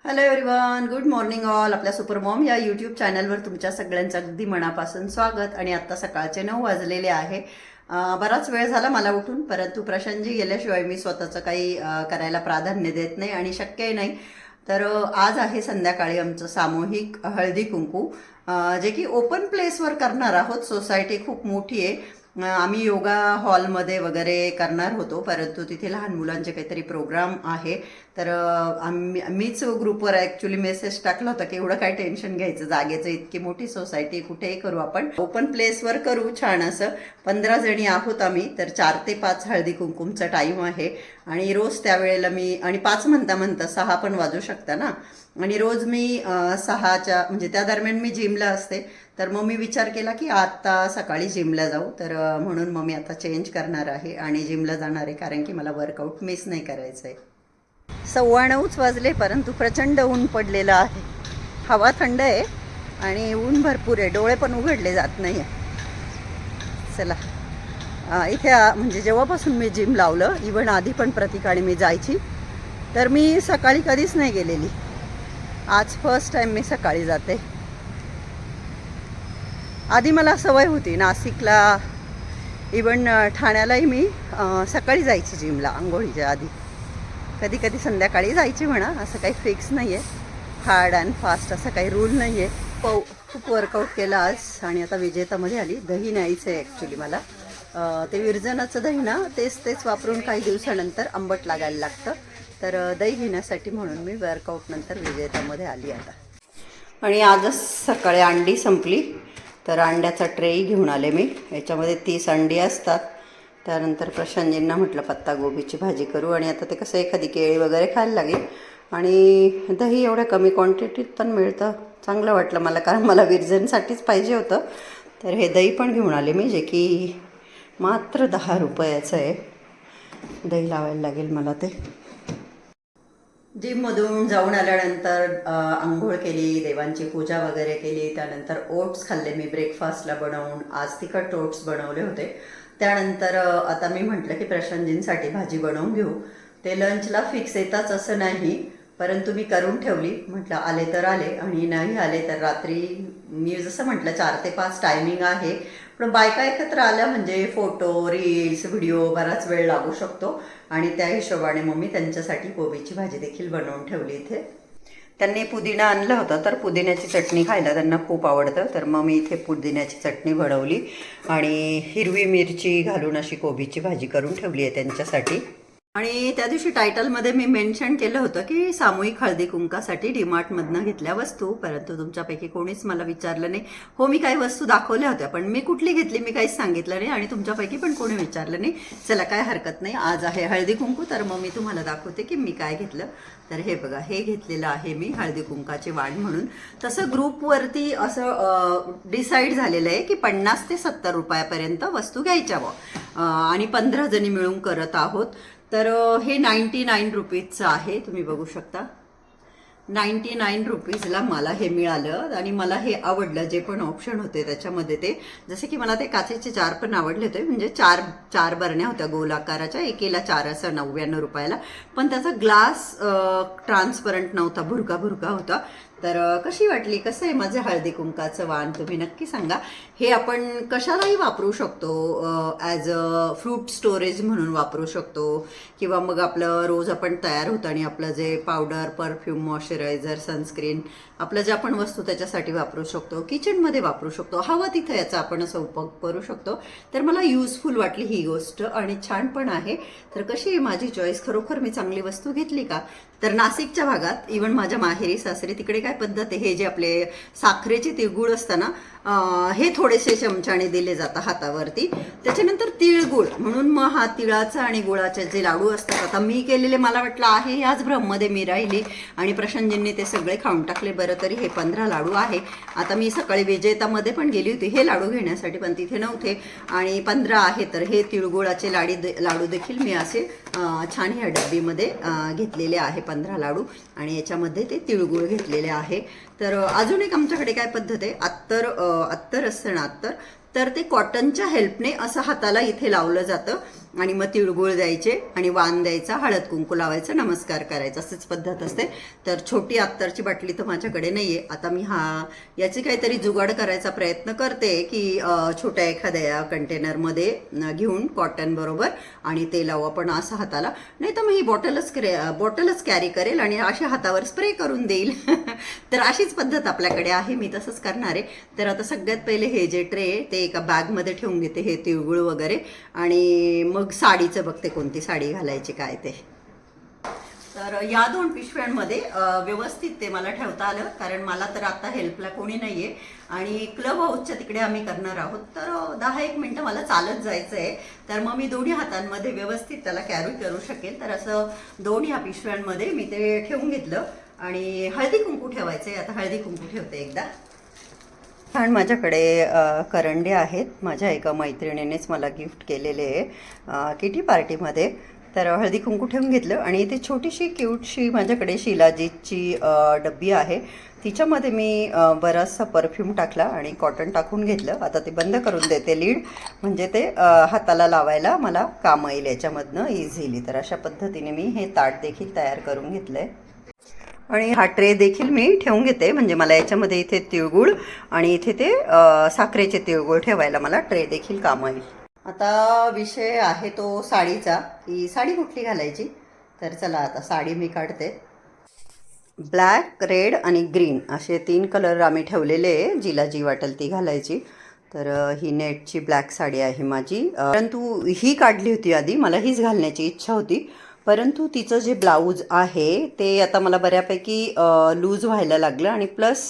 Hello everyone, good morning all. आपल्या super Maugham या YouTube चॅनलवर तुमच्या सगळ्यांचं अगदी मनापासून स्वागत. आणि आत्ता सकाळचे 9 वाजलेले आहे. बराच वेळ झाला मला उठून, परंतु प्रशांतजी गेल्याशिवाय मी स्वतःचं काही करायला प्राधान्य देत नाही आणि शक्यही नाही. तर आज आहे संध्याकाळी आमचं सामूहिक हळदी कुंकू, जे की ओपन प्लेसवर करणार आहोत. सोसायटी खूप मोठी आहे. आम्ही योगा हॉलमध्ये वगैरे करणार होतो, परंतु तिथे लहान मुलांचे काहीतरी प्रोग्राम आहे. तर मीच ग्रुपवर ॲक्च्युली मेसेज टाकला होता की एवढं काय टेन्शन घ्यायचं, जागेचं इतकी मोठी सोसायटी, कुठेही करू आपण, ओपन प्लेसवर करू छान असं. 15 जणी आहोत आम्ही, तर 4 ते 5 हळदी कुंकुमचा टाईम आहे. आणि रोज त्यावेळेला मी, आणि 5 म्हणता म्हणता 6 पण वाजू शकता ना, आणि रोज मी 6च्या म्हणजे त्या दरम्यान मी जिमला असते. तर मग मी विचार केला की आता सकाळी जिमला जाऊ, तर म्हणून मग मी आता चेंज करणार आहे आणि जिमला जाणार आहे, कारण की मला वर्कआउट मिस नाही करायचं आहे. 9:15 वाजले, परंतु प्रचंड ऊन पडलेलं आहे. हवा थंड आहे आणि ऊन भरपूर आहे, डोळे पण उघडले जात नाही आहे. चला, इथे म्हणजे जेव्हापासून मी जिम लावलं, इवन आधी पण प्रतीक मी जायची, तर मी सकाळी कधीच नाही गेलेली. आज फर्स्ट टाईम मी सकाळी जाते. आधी मला सवय होती, नाशिकला इवन ठाण्यालाही मी सकाळी जायची जिमला आंघोळीच्या आधी. कधी कधी संध्याकाळी जायची म्हणा, असं काही फिक्स नाही आहे. हार्ड अँड फास्ट असं काही रूल नाही आहे. खूप वर्कआउट केलं आज, आणि आता विजेतामध्ये आली. दही न्यायचं आहे ॲक्च्युली मला. ते विरजनाचं दही ना, तेच वापरून काही दिवसानंतर आंबट लागायला लागतं. तर दही घेण्यासाठी म्हणून मी वर्कआउट नंतर विजेतामध्ये आली आता. आणि आजच सकाळी अंडी संपली, तर अंड्याचा ट्रेही घेऊन आले मी. याच्यामध्ये 30 अंडी असतात. त्यानंतर प्रशांतजींना म्हटलं पत्तागोबीची भाजी करू, आणि आता ते कसं एखादी केळी वगैरे खायला लागेल. आणि दही एवढ्या कमी क्वांटिटीत पण मिळतं, चांगलं वाटलं मला, कारण मला विरजनसाठीच पाहिजे होतं. तर हे दही पण घेऊन आले मी, जे की मात्र 10 रुपयाचं आहे. दही लावायला लागेल मला ते. जिममधून जाऊन आल्यानंतर आंघोळ केली, देवांची पूजा वगैरे केली. त्यानंतर ओट्स खाल्ले मी ब्रेकफास्टला बनवून. आज तिखट ओट्स बनवले होते. त्यानंतर आता मी म्हटलं की प्रशांतजींसाठी भाजी बनवून घेऊ. ते लंचला फिक्स येताच असं नाही, परंतु मी करून ठेवली. म्हटलं आले तर आले, आणि नाही आले तर रात्री, मी जसं म्हटलं 4 ते 5 टायमिंग आहे. पण बायका एकत्र आल्या म्हणजे फोटो, रील्स, व्हिडिओ बराच वेळ लागू शकतो. आणि त्या हिशोबाने मग मी त्यांच्यासाठी कोबीची भाजी देखील बनवून ठेवली इथे. त्यांनी पुदिना आणला होता, तर पुदिन्याची चटणी खायला त्यांना खूप आवडतं. तर मग मी इथे पुदिन्याची चटणी बनवली आणि हिरवी मिरची घालून अशी कोबीची भाजी करून ठेवली आहे त्यांच्यासाठी. आणि त्या दिवशी टायटलमध्ये मी मेन्शन केलं होतं की सामूहिक हळदी कुंकासाठी डीमार्टमधनं घेतल्या वस्तू, परंतु तुमच्यापैकी कोणीच मला विचारलं नाही. हो, मी काही वस्तू दाखवल्या होत्या, पण मी कुठली घेतली मी काहीच सांगितलं नाही, आणि तुमच्यापैकी पण कोणी विचारलं नाही. चला, काय हरकत नाही, आज आहे हळदी कुंकू, तर मग मी तुम्हाला दाखवते की मी काय घेतलं. तर हे बघा, हे घेतलेलं आहे मी हळदी कुंकाचे वाण म्हणून. तसं ग्रुपवरती असं डिसाईड झालेलं आहे की 50 ते 70 रुपयापर्यंत वस्तू घ्यायच्या आणि 15 जणी मिळून करत आहोत. तर हे 99 रुपीजचं आहे, तुम्ही बघू शकता. 99 रुपीजला मला हे मिळालं, आणि मला हे आवडलं. जे पण ऑप्शन होते त्याच्यामध्ये, ते जसे की मला ते काचेचे 4 पण आवडले होते, म्हणजे चार बरण्या होत्या गोल आकाराच्या, एकेला 4 असं 99 रुपयाला. पण त्याचा ग्लास ट्रान्सपरंट नव्हता, भुरका होता. तर कशी वाटली, कसं आहे माझं हळदी कुंकाचं वाण, तुम्ही नक्की सांगा. हे आपण कशालाही वापरू शकतो, ॲज अ फ्रूट स्टोरेज म्हणून वापरू शकतो, किंवा मग आपलं रोज आपण तयार होतं आणि आपलं जे पावडर, परफ्यूम, मॉइश्चरायझर, सनस्क्रीन, आपलं ज्या आपण वस्तू त्याच्यासाठी वापरू शकतो, किचनमध्ये वापरू शकतो, हवं तिथं याचा आपण असं उपयोग करू शकतो. तर मला युजफुल वाटली ही गोष्ट, आणि छान पण आहे. तर कशी आहे माझी चॉईस, खरोखर मी चांगली वस्तू घेतली का? तर नाशिकच्या भागात, इवन माझ्या माहेरी सासरी, तिकडे काय पद्धत आहे, हे जे आपले साखरेचे तिळगुळ असताना, हे थोडेसे चमच्याने दिले जातात हातावरती. त्याच्यानंतर तिळगुळ म्हणून मग हा तिळाचा आणि गुळाचे जे लाडू असतात, आता मी केलेले, मला वाटलं आहे ह्याच भ्रममध्ये मी राहिली, आणि प्रशांतजींनी ते सगळे खाऊन टाकले. बरं, तरी हे 15 लाडू आहे. आता मी सकाळी विजेतामध्ये पण गेली होती हे लाडू घेण्यासाठी, पण तिथे नव्हते, आणि 15 आहे. तर हे तिळगुळाचे लाडू देखील मी असे छान ह्या डब्बीमध्ये घेतलेले आहे, 15 लाडू, आणि याच्यामध्ये ते तिळगुळ घेतलेले आहे. तर अजून एक आमच्याकडे काय पद्धत आहे, अत्तर असतं ना, अत्तर, तर ते कॉटनच्या हेल्पने असं हाताला इथे लावलं जातं, आणि मग तिळगुळ द्यायचे आणि वाण द्यायचा, हळद कुंकू लावायचं, नमस्कार करायचा, अशीच पद्धत असते. तर छोटी अत्तरची बाटली तर माझ्याकडे नाही आहे. आता मी याची काहीतरी जुगाड करायचा प्रयत्न करते की छोट्या एखाद्या कंटेनरमध्ये घेऊन कॉटन बरोबर आणि ते लावू आपण असं हाताला, नाही तर मग ही बॉटलच कॅरी करेल आणि अशा हातावर स्प्रे करून देईल. तर अशीच पद्धत आपल्याकडे आहे, मी तसंच करणार आहे. तर आता सगळ्यात पहिले हे जे ट्रे ते एका बॅगमध्ये ठेवून घेते, हे तिळगुळ वगैरे, आणि मग साडीचं बघते कोणती साडी घालायची काय ते. तर या 2 पिशव्यांमध्ये व्यवस्थित ते मला ठेवता आलं, कारण मला तर आता हेल्पला कोणी नाही आहे आणि क्लब हाऊसच्या तिकडे आम्ही करणार आहोत. तर 10-1 मिनटं मला चालत जायचं आहे. तर मग मी दोन्ही हातांमध्ये व्यवस्थित त्याला कॅरी करू शकेल. तर असं 2 ह्या पिशव्यांमध्ये मी ते ठेवून घेतलं आणि हळदी कुंकू ठेवायचं आहे. आता हळदी कुंकू ठेवते एकदा. छान माझ्याकडे करंडे आहेत, माझ्या एका मैत्रिणीनेच मला गिफ्ट केलेले आहे किटी पार्टीमध्ये. तर हळदी कुंकू ठेवून घेतलं आणि इथे छोटीशी क्यूटशी माझ्याकडे शिलाजीतची डब्बी आहे, तिच्यामध्ये मी बराचसा परफ्यूम टाकला आणि कॉटन टाकून घेतलं. आता ते बंद करून देते लीड, म्हणजे ते हाताला लावायला मला काम येईल याच्यामधनं इझिली. तर अशा पद्धतीने मी हे ताट देखील तयार करून घेतलं आहे आणि हा ट्रे देखील मी ठेवून घेते, म्हणजे मला याच्यामध्ये इथे तिळगुळ आणि इथे ते साखरेचे तिळगुळ ठेवायला मला ट्रे देखील कामं येईल. आता विषय आहे तो साडीचा, की साडी कुठली घालायची. तर चला आता साडी मी काढते. ब्लॅक, रेड आणि ग्रीन असे 3 कलर आम्ही ठेवलेले आहे, जिला जी वाटेल ती घालायची. तर ही नेटची ब्लॅक साडी आहे माझी, परंतु ही काढली होती आधी, मला हीच घालण्याची इच्छा होती. परंतु तिचं जे ब्लाऊज आहे ते आता मला बऱ्यापैकी लूज व्हायला लागलं आणि प्लस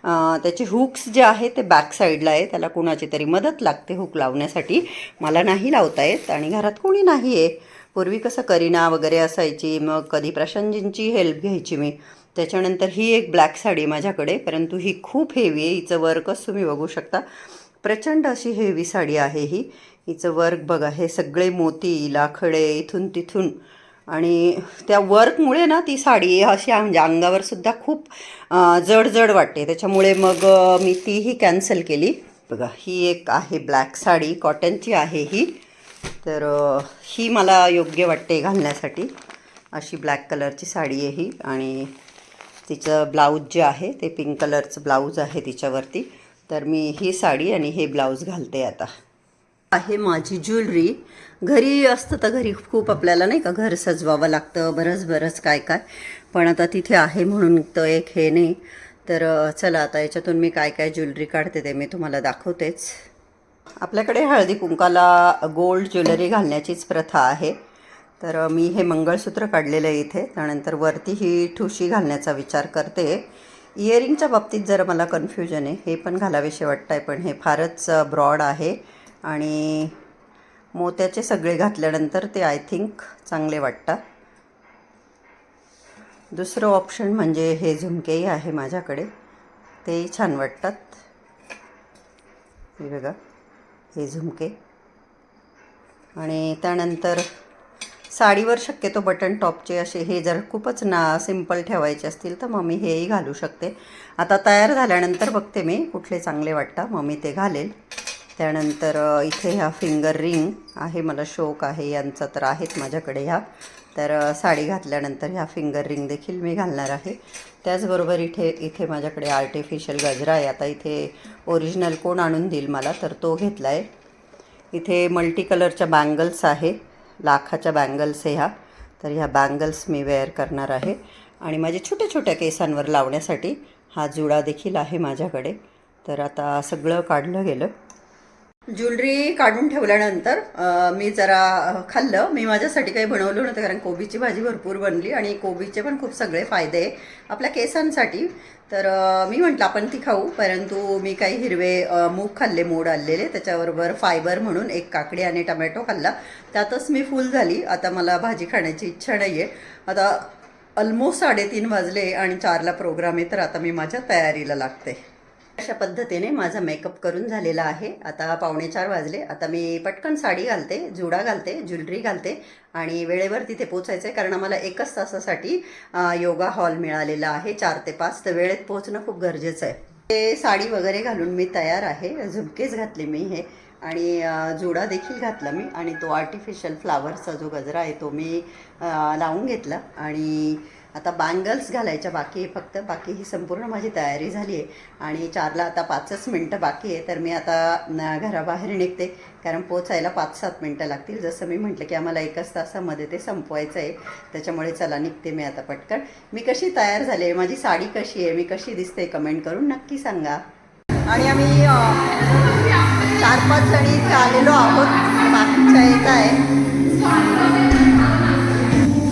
त्याचे हुक्स जे आहे ते बॅक साईडला आहे, त्याला कुणाची तरी मदत लागते हुक लावण्यासाठी, मला नाही लावता येत आणि घरात कोणी नाही आहे. पूर्वी कसं करीना वगैरे असायची, मग कधी प्रशांतजींची हेल्प घ्यायची मी. त्याच्यानंतर ही एक ब्लॅक साडी माझ्याकडे, परंतु ही खूप हेवी आहे, हिचं वर्कच तुम्ही बघू शकता, प्रचंड अशी हेवी साडी आहे ही. हिचं वर्क बघा, हे सगळे मोती लाखडे इथून तिथून, आणि त्या वर्कमुळे ना ती साडी अशी म्हणजे अंगावर सुद्धा खूप जड जड वाटते. त्याच्यामुळे मग मी तीही कॅन्सल केली. बघा ही एक आहे ब्लॅक साडी, कॉटनची आहे ही. तर ही मला योग्य वाटते घालण्यासाठी, अशी ब्लॅक कलरची साडी आहे ही आणि तिचं ब्लाऊज जे आहे ते पिंक कलरचं ब्लाऊज आहे तिच्यावरती. तर मी ही साडी आणि हे ब्लाऊज घालते. आता आहे माझी ज्वेलरी. घरी असतं तर घरी खूप आपल्याला नाही का घर सजवावं लागतं, बरंच काय काय, पण आता तिथे आहे म्हणून तर एक हे नाही. तर चला आता याच्यातून मी काय काय ज्वेलरी काढते ते मी तुम्हाला दाखवतेच. आपल्याकडे हळदी कुंकाला गोल्ड ज्वेलरी घालण्याचीच प्रथा आहे. तर मी हे मंगळसूत्र काढलेलं आहे इथे, त्यानंतर वरती ही ठुशी घालण्याचा विचार करते. इयरिंगच्या बाबतीत जरा मला कन्फ्युजन आहे, हे पण घालावेसे वाटत आहे पण हे फारच ब्रॉड आहे आणि मोत्याचे सगळे घातल्यानंतर ते आय थिंक चांगले वाटतात. दुसरं ऑप्शन म्हणजे हे झुमकेही आहे माझ्याकडे, तेही छान वाटतात. हे बघा हे झुमके. आणि त्यानंतर साडीवर शक्यतो बटन टॉपचे असे, हे जर खूपच सिंपल ठेवायचे असतील तर मग मी हेही घालू शकते. आता तयार झाल्यानंतर बघते मी कुठले चांगले वाटतात, मग मी ते घालेल. त्यानंतर इथे ह्या फिंगर रिंग आहे, मला शौक आहे यांचा तर आहेत माझ्याकडे ह्या. तर साडी घातल्यानंतर ह्या फिंगर रिंग देखील मी घालणार आहे. त्याचबरोबर इथे माझ्याकडे आर्टिफिशियल गजरा आहे. आता इथे ओरिजिनल कोण आणून देईल मला, तर तो घेतला आहे. इथे मल्टी कलरच्या बँगल्स आहे, लाखाच्या बँगल्स आहे ह्या. तर ह्या बँगल्स मी वेअर करणार आहे आणि माझ्या छोट्या छोट्या केसांवर लावण्यासाठी हा जुडा देखील आहे माझ्याकडे. तर आता सगळं काढलं गेलं. ज्वेलरी काढून ठेवल्यानंतर मी जरा खाल्लं. मी माझ्यासाठी काही बनवलं नव्हतं कारण कोबीची भाजी भरपूर बनली आणि कोबीचे पण खूप सगळे फायदे आहे आपल्या केसांसाठी. तर मी म्हटलं आपण ती खाऊ, परंतु मी काही हिरवे मूग खाल्ले मोड आलेले, त्याच्याबरोबर फायबर म्हणून एक काकडी आणि टमॅटो खाल्ला, त्यातच मी फुल झाली. आता मला भाजी खाण्याची इच्छा नाही आहे. आता ऑलमोस्ट 3:30 वाजले आणि 4ला प्रोग्राम आहे, तर आता मी माझ्या तयारीला लागते. अशा पद्धतीने माझा मेकअप करून झालेला आहे. आता 3:45 वाजले. आता मी पटकन साडी घालते, जुडा घालते, ज्वेलरी घालते आणि वेळेवर तिथे पोचायचं आहे, कारण आम्हाला 1च तासासाठी योगा हॉल मिळालेला आहे 4 ते 5. तर वेळेत पोहोचणं खूप गरजेचं आहे. ते साडी वगैरे घालून मी तयार आहे. झुमकेच घातले मी हे आणि जुडा देखील घातला मी आणि तो आर्टिफिशियल फ्लावरचा जो गजरा आहे तो मी लावून घेतला आणि आता बँगल्स घालायच्या बाकी आहे फक्त. बाकी ही संपूर्ण माझी तयारी झाली आहे आणि 4ला आता 5च मिनटं बाकी आहे. तर मी आता घराबाहेर निघते कारण पोचायला 5-7 मिनटं लागतील. जसं मी म्हटलं की आम्हाला 1च तासामध्ये ते संपवायचं आहे, त्याच्यामुळे चला निघते मी आता पटकन. मी कशी तयार झाले आहे, माझी साडी कशी आहे, मी कशी दिसते कमेंट करून नक्की सांगा. आणि आम्ही 4-5 जणी इथे आलेलो आहोत, बाकीच्या येत आहे.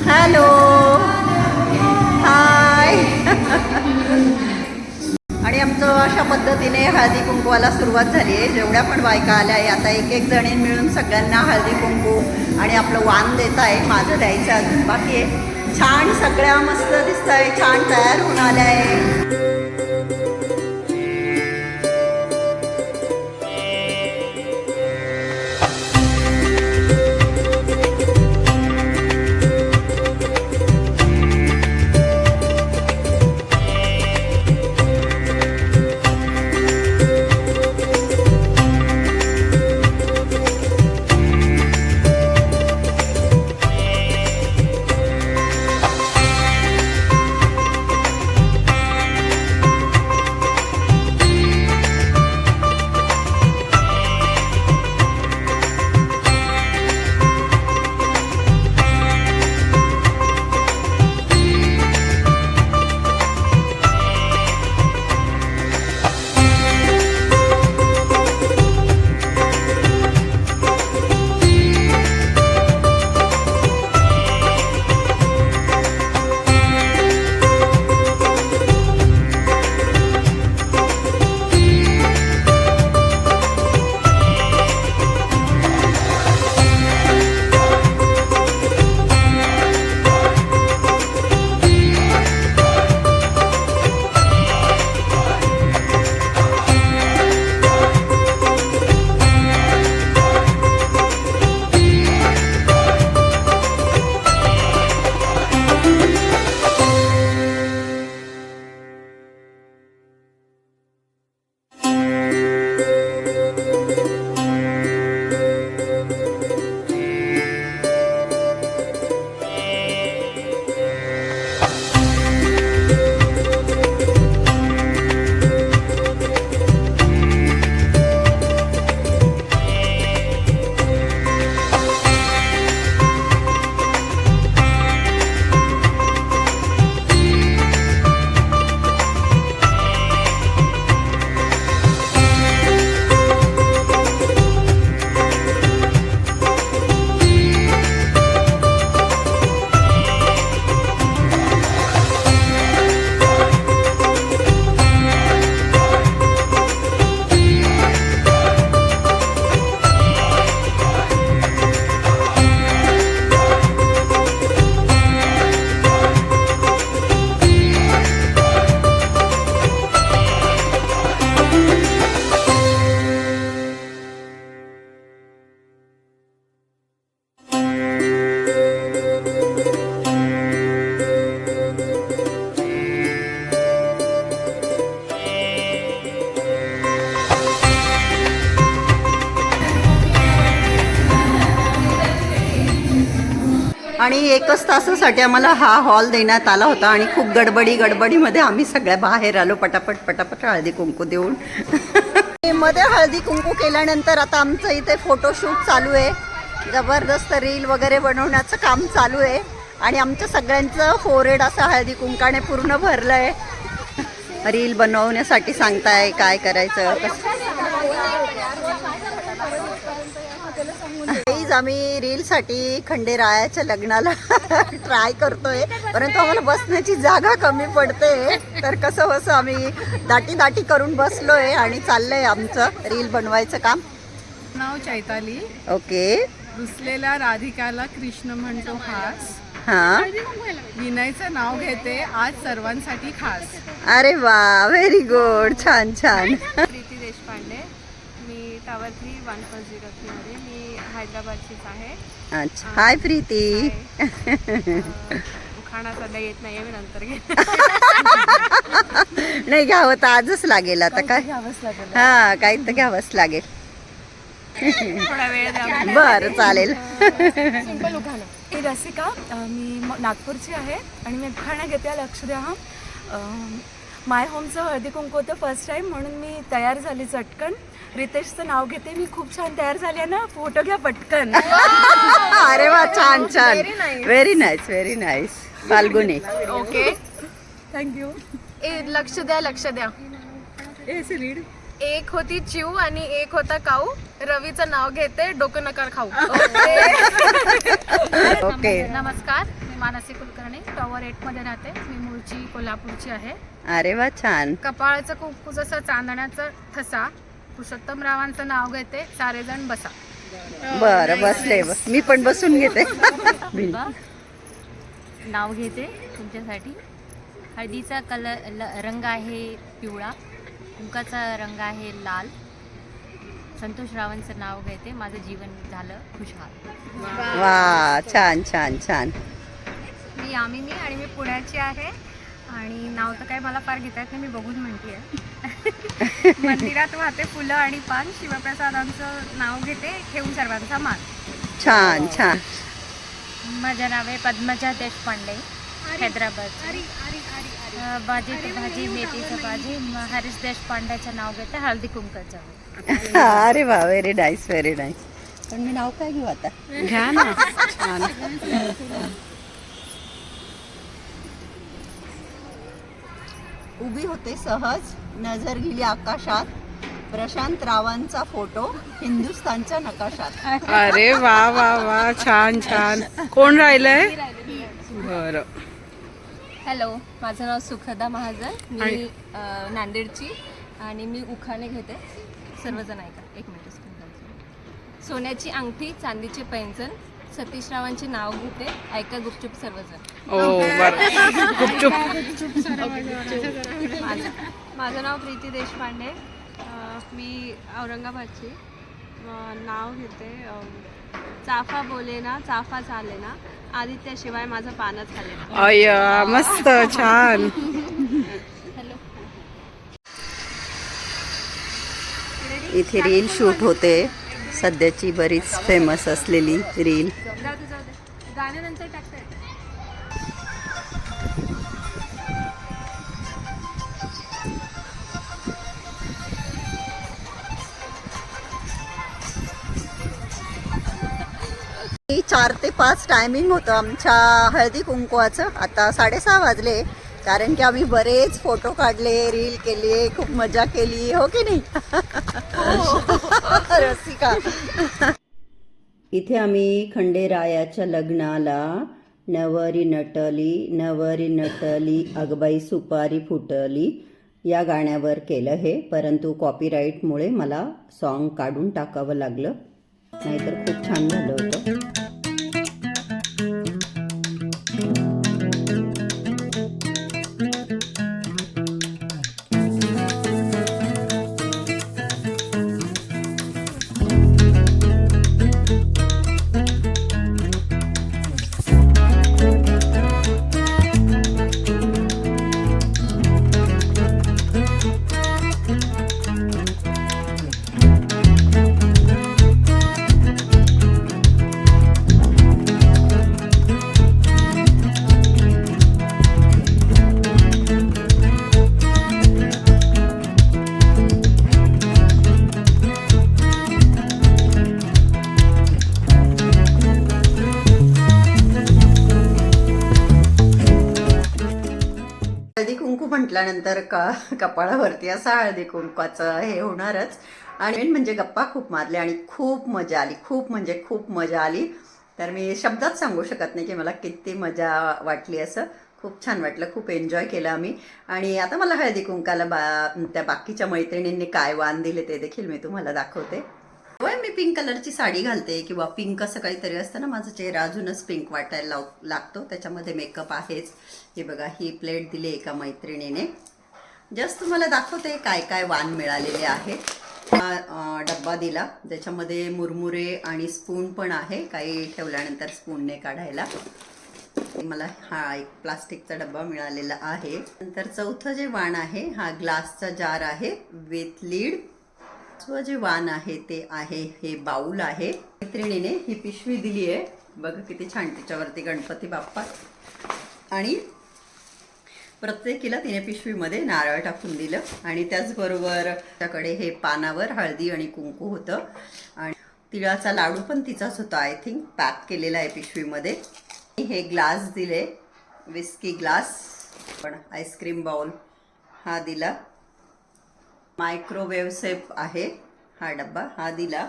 Hello hi. आणि आमचं अशा पद्धतीने हळदी कुंकवाला सुरुवात झाली आहे. जेवढ्या पण बायका आल्या आहे आता एक जणी मिळून सगळ्यांना हळदी कुंकू आणि आपलं वाण देत आहे. माझं द्यायचं अजून बाकी आहे. छान सगळ्या मस्त दिसत आहे, छान तयार होऊन आल्या आहे. आणि 1च तासासाठी आम्हाला हा हॉल देण्यात आला होता आणि खूप गडबडीमध्ये आम्ही सगळ्या बाहेर आलो पटापट हळदी कुंकू देऊन. मध्ये हळदी कुंकू केल्यानंतर आता आमचं इथे फोटोशूट चालू आहे. जबरदस्त रील वगैरे बनवण्याचं काम चालू आहे आणि आमच्या सगळ्यांचं फोरहेड असं हळदी कुंकाने पूर्ण भरलं आहे. रील बनवण्यासाठी सांगताय काय करायचं कसं. आम्ही रीलसाठी खंडेरायाच्या लग्नाला ट्राय करतोय, परंतु आम्हाला बसण्याची जागा कमी पडते. तर कसं आम्ही दाटी करून बसलोय आणि चाललंय आमचं रील बनवायचं काम. नाव चैताली. ओके. रुसलेल्या राधिकाला कृष्ण म्हणतो हास. हा. विनयचं नाव घेते आज सर्वांसाठी खास. अरे वा, व्हेरी गुड. छान. प्रीती देशपांडे. मी टावर 3 140 मध्ये. मी हैदराबादचीच आहे. अच्छा. हाय प्रीती. खाना सध्या येत नाहीये, मी नंतर घे. नाही घ्यावं तर आजच लागेल आता काय. हा, काही तर घ्यावंच लागेल. थोडा वेळ द्या. बरं चालेल. मी रसिका, मी नागपूरची आहे आणि मी उखाणा घेते, लक्ष द्या. माय होमचं हळदी कुंकू होतं फर्स्ट टाईम, म्हणून मी तयार झाली चटकन. रितेशचं नाव घेते मी, खूप छान तयार झाली आहे ना, फोटो घ्या पटकन. अरे वा, छान छान, very nice very nice. Falguni. Okay. Thank you. लक्ष द्या, लक्ष द्या. एक होती चिऊ आणि एक होता काऊ. रवीचं नाव घेते, डोकं नकार खाऊ. ओके. नमस्कार, मी मानसी कुलकर्णी, टॉवर 8 मध्ये राहते. मी मूळची कोल्हापूरची आहे. अरे वा, छान. कपाळाचं कुंकू जसं चांदण्याचा ठसा. पुरुषोत्तम रावांचं नाव घेते, सारेजण बसा. बरं, बसले. मी पण बसून घेते. नाव घेते तुमच्यासाठी. हळदीचा रंग आहे पिवळा, कुंकाचा रंग आहे लाल. संतोष रावांचं नाव घेते, माझं जीवन झालं खुशहाल. वा, छान छान छान. मी यामिनी आणि मी पुण्याची आहे. आणि नाव तर काय मला फार घेता येत नाही, मी बघून म्हणते. मंदिरात वाहते फुलं आणि पान. शिवप्रसादांचं नाव घेते, ठेवून सर्वांचा मान. छान छान. माझं नाव आहे पद्मजा देशपांडे, हैदराबाद. भाजी तर भाजी, मेथीचं भाजी. हरीश देशपांडेचं नाव घेते, हळदी कुंकाचं. अरे वा, व्हेरी नाईस व्हेरी नाईस. पण मी नाव काय घेऊ आता? घ्या ना. छान. उभी होते सहज, नजर गेली आकाशात. प्रशांत रावांचा फोटो हिंदुस्थानच्या नकाशात. अरे वा वा वा, छान छान. कोण राहिलंय? बरं. हॅलो, माझं नाव सुखदा महाजन. मी नांदेडची आणि मी उखाणे घेते. सर्वजण ऐका, एक मिनिट. सोन्याची अंगठी, चांदीचे पैंजण. सतीश रावांचे नाव घेते, ऐका गुपचूप सर्वजण. ओ बरं. गुपचूप. माझं नाव प्रीती देशपांडे. मी औरंगाबादची. नाव घेते चाफा बोले ना, चाफा चाले ना. आदित्याशिवाय माझं पानच झाले ना. अय्या, मस्त, छान. इथे रील शूट होते, सध्याची बरीच फेमस असलेली रील. गाण्यानंतर टाकते. की 4 ते 5 टायमिंग होतं आमच्या हळदी कुंकवाचं. आता 6:30 वाजले, कारण की आम्ही बरेच फोटो काढले, रील केली, खूप मजा केली, हो की नाही रसिका? इथे आम्ही खंडेरायाच्या लग्नाला नवरी नटली अगबाई सुपारी फुटली या गाण्यावर केलं हे, परंतु कॉपीराईटमुळे मला सॉन्ग काढून टाकावं लागलं, नाहीतर खूप छान झालं होतं. हळदी कुंकू म्हटल्यानंतर कपाळावरती असा हळदी कुंकवाचं हे होणारच. आणि मेन म्हणजे गप्पा खूप मारल्या आणि खूप मजा आली, खूप म्हणजे खूप मजा आली. तर मी शब्दात सांगू शकत नाही की मला किती मजा वाटली. असं खूप छान वाटलं, खूप एन्जॉय केलं आम्ही. आणि आता मला हळदी कुंकाला त्या बाकीच्या मैत्रिणींनी काय वाण दिले ते देखील मी तुम्हाला दाखवते. मी पिंक कलरची साडी घालते किंवा पिंक असं काहीतरी असतं ना, माझा चेहरा अजूनच पिंक वाटायला लागतो, त्याच्यामध्ये मेकअप आहेच. हे बघा, ही प्लेट दिली एका मैत्रिणीने. जस्ट तुम्हाला दाखवते काय काय वाण मिळालेले आहेत. डब्बा दिला ज्याच्यामध्ये मुरमुरे आणि स्पून पण आहे, काही ठेवल्यानंतर स्पूनने काढायला. मला हा एक प्लास्टिकचा डब्बा मिळालेला आहे. नंतर चौथं जे वाण आहे, हा ग्लासचा जार आहे विथ लीड. जे वाण आहे ते आहे हे बाऊल आहे. मैत्रिणीने ही पिशवी दिली आहे बघा किती छान, त्याच्यावरती गणपती बाप्पा आणि प्रत्येकीला तिने पिशवीमध्ये नारळ टाकून दिलं. आणि त्याचबरोबर त्याकडे हे पानावर हळदी आणि कुंकू होतं आणि तिळाचा लाडू पण तिचाच होता आय थिंक, पॅक केलेला आहे पिशवीमध्ये. हे ग्लास दिले, विस्की ग्लास, पण आईस्क्रीम बाउल हा दिला. मायक्रोवेव्ह सेफ आहे हा डब्बा, हा दिला.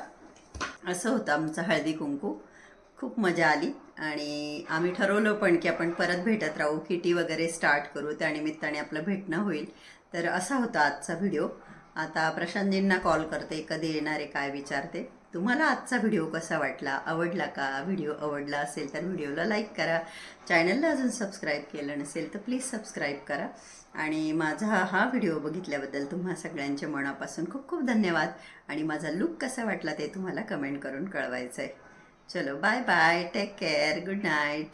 असं होतं आमचं हळदी कुंकू. खूप मजा आली आणि आम्ही ठरवलं पण की आपण परत भेटत राहू, किटी वगैरे स्टार्ट करू, त्यानिमित्ताने आपलं भेटणं होईल. तर असा होता आजचा व्हिडिओ. आता प्रशांतजींना कॉल करते, कधी येणार आहे काय विचारते. तुम्हाला आजचा व्हिडिओ कसा वाटला, आवडला का? व्हिडिओ आवडला असेल तर व्हिडिओला लाईक करा. चॅनलला अजून सबस्क्राईब केलं नसेल तर प्लीज सबस्क्राईब करा. आणि माझा हा व्हिडिओ बघितल्याबद्दल तुम्हा सगळ्यांच्या मनापासून खूप खूप धन्यवाद. आणि माझा लुक कसा वाटला ते तुम्हाला कमेंट करून कळवायचं आहे. चलो bye bye, take care, good night.